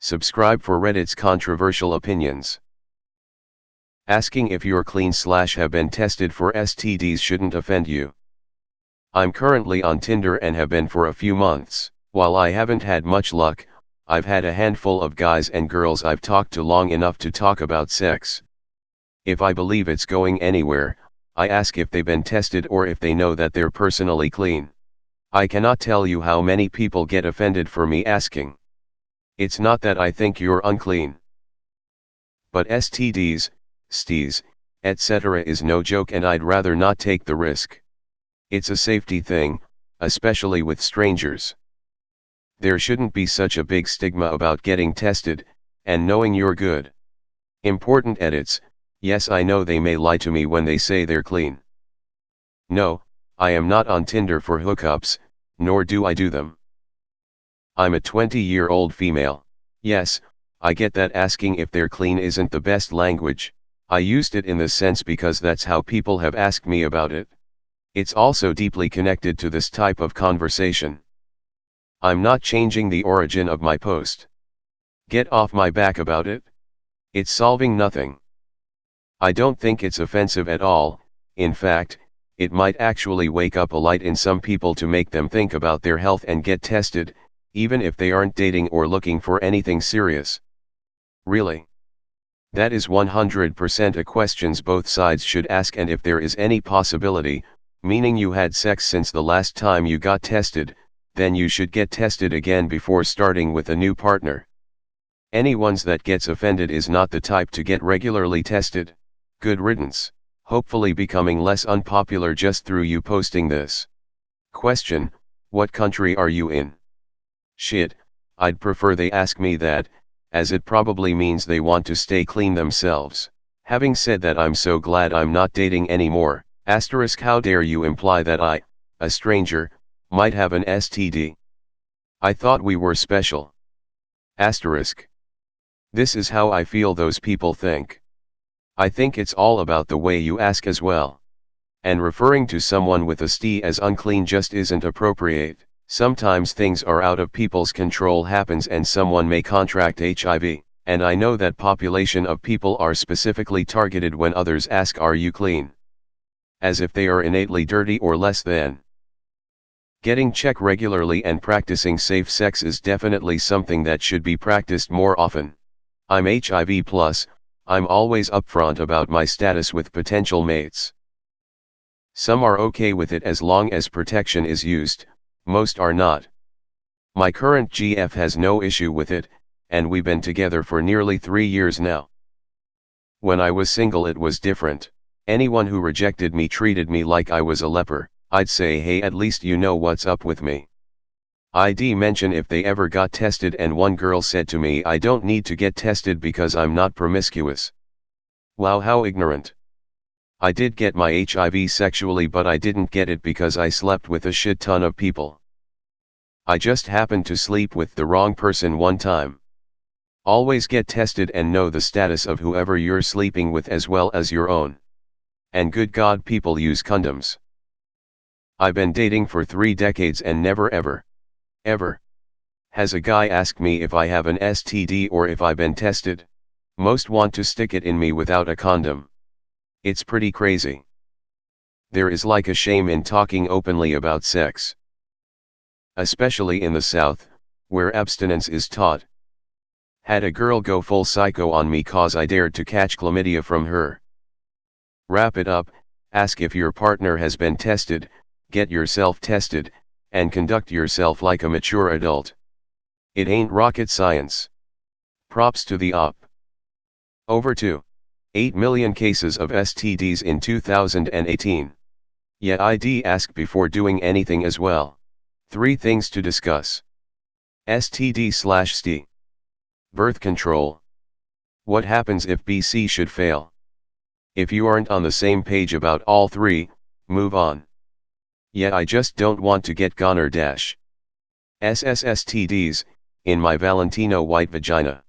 Subscribe for Reddit's controversial opinions. Asking if you're clean/have been tested for STDs shouldn't offend you. I'm currently on Tinder and have been for a few months. While I haven't had much luck, I've had a handful of guys and girls I've talked to long enough to talk about sex. If I believe it's going anywhere, I ask if they've been tested or if they know that they're personally clean. I cannot tell you how many people get offended for me asking. It's not that I think you're unclean. But STDs, STDs, etc. is no joke, and I'd rather not take the risk. It's a safety thing, especially with strangers. There shouldn't be such a big stigma about getting tested, and knowing you're good. Important edits: yes, I know they may lie to me when they say they're clean. No, I am not on Tinder for hookups, nor do I do them. I'm a 20-year-old female. Yes, I get that asking if they're clean isn't the best language. I used it in this sense because that's how people have asked me about it. It's also deeply connected to this type of conversation. I'm not changing the origin of my post. Get off my back about it. It's solving nothing. I don't think it's offensive at all. In fact, it might actually wake up a light in some people to make them think about their health and get tested, even if they aren't dating or looking for anything serious. Really? That is 100% a question both sides should ask, and if there is any possibility, meaning you had sex since the last time you got tested, then you should get tested again before starting with a new partner. Anyone that gets offended is not the type to get regularly tested. Good riddance. Hopefully becoming less unpopular just through you posting this. Question: what country are you in? Shit, I'd prefer they ask me that, as it probably means they want to stay clean themselves. Having said that, I'm so glad I'm not dating anymore. Asterisk, how dare you imply that I, a stranger, might have an STD? I thought we were special. Asterisk. This is how I feel those people think. I think it's all about the way you ask as well. And referring to someone with a STD as unclean just isn't appropriate. Sometimes things are out of people's control happens and someone may contract HIV, and I know that population of people are specifically targeted when others ask, are you clean? As if they are innately dirty or less than. Getting checked regularly and practicing safe sex is definitely something that should be practiced more often. I'm HIV+, I'm always upfront about my status with potential mates. Some are okay with it as long as protection is used, most are not. My current GF has no issue with it, and we've been together for nearly 3 years now. When I was single it was different. Anyone who rejected me treated me like I was a leper. I'd say, hey, at least you know what's up with me. I'd mention if they ever got tested, and one girl said to me, I don't need to get tested because I'm not promiscuous. Wow, how ignorant. I did get my HIV sexually, but I didn't get it because I slept with a shit ton of people. I just happened to sleep with the wrong person one time. Always get tested and know the status of whoever you're sleeping with as well as your own. And good God, people use condoms. I've been dating for 3 decades and never ever has a guy asked me if I have an STD or if I've been tested. Most want to stick it in me without a condom. It's pretty crazy. There is like a shame in talking openly about sex. Especially in the South, where abstinence is taught. Had a girl go full psycho on me cause I dared to catch chlamydia from her. Wrap it up: ask if your partner has been tested, get yourself tested, and conduct yourself like a mature adult. It ain't rocket science. Props to the op. Over 2.8 million cases of STDs in 2018. Yeah, I'd ask before doing anything as well. 3 things to discuss. STD/ST. Birth control. What happens if BC should fail? If you aren't on the same page about all 3, move on. Yeah, I just don't want to get gonorrhea dash. STDs, in my Valentino white vagina.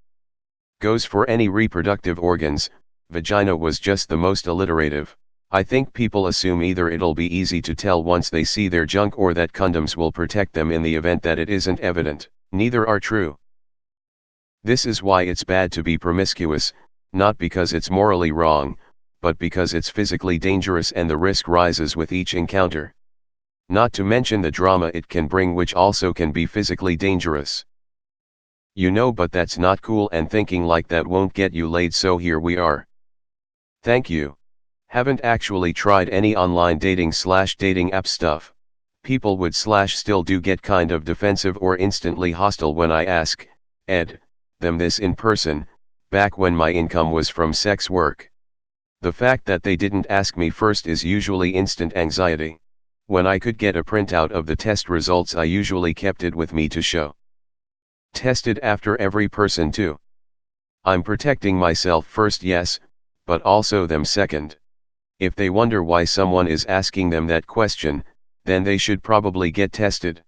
Goes for any reproductive organs. Vagina was just the most alliterative. I think people assume either it'll be easy to tell once they see their junk or that condoms will protect them in the event that it isn't evident. Neither are true. This is why it's bad to be promiscuous, not because it's morally wrong, but because it's physically dangerous and the risk rises with each encounter. Not to mention the drama it can bring, which also can be physically dangerous. You know, but that's not cool, and thinking like that won't get you laid, so here we are. Thank you. Haven't actually tried any online dating app stuff. People would still do get kind of defensive or instantly hostile when I ask them this in person, back when my income was from sex work. The fact that they didn't ask me first is usually instant anxiety. When I could get a printout of the test results, I usually kept it with me to show. Tested after every person too. I'm protecting myself first, yes, but also them second. If they wonder why someone is asking them that question, then they should probably get tested.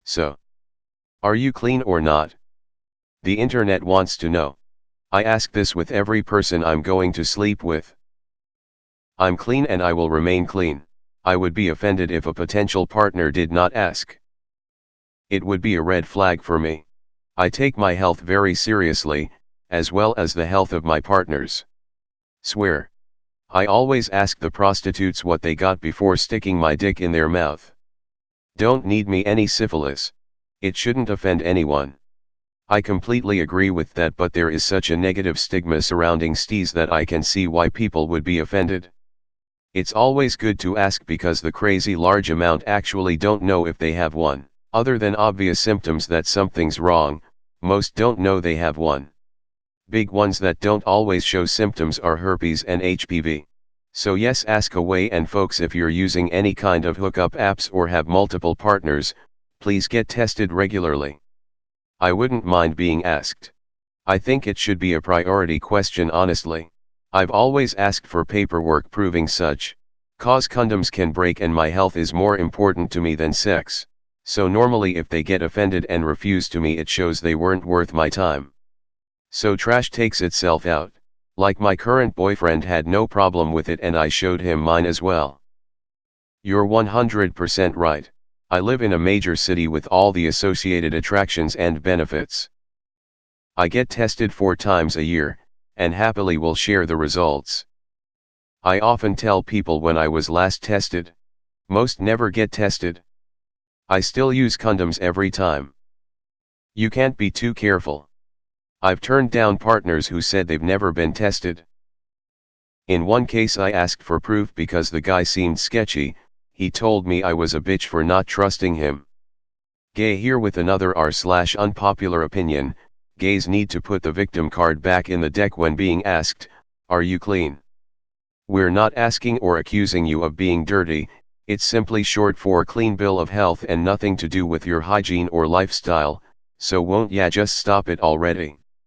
So, are you clean or not? The internet wants to know. I ask this with every person I'm going to sleep with. I'm clean and I will remain clean. I would be offended if a potential partner did not ask. It would be a red flag for me. I take my health very seriously, as well as the health of my partners. Swear. I always ask the prostitutes what they got before sticking my dick in their mouth. Don't need me any syphilis. It shouldn't offend anyone. I completely agree with that, but there is such a negative stigma surrounding STDs that I can see why people would be offended. It's always good to ask because the crazy large amount actually don't know if they have one. Other than obvious symptoms that something's wrong, most don't know they have one. Big ones that don't always show symptoms are herpes and HPV. So yes, ask away, and folks, if you're using any kind of hookup apps or have multiple partners, please get tested regularly. I wouldn't mind being asked. I think it should be a priority question, honestly. I've always asked for paperwork proving such, cause condoms can break and my health is more important to me than sex. So normally if they get offended and refuse to me, it shows they weren't worth my time. So trash takes itself out. Like my current boyfriend had no problem with it and I showed him mine as well. You're 100% right. I live in a major city with all the associated attractions and benefits. I get tested 4 times a year, and happily will share the results. I often tell people when I was last tested. Most never get tested. I still use condoms every time. You can't be too careful. I've turned down partners who said they've never been tested. In one case I asked for proof because the guy seemed sketchy. He told me I was a bitch for not trusting him. Gay here with another r/unpopular opinion. Gays need to put the victim card back in the deck when being asked, "Are you clean?" We're not asking or accusing you of being dirty. It's simply short for clean bill of health and nothing to do with your hygiene or lifestyle, so won't ya just stop it already?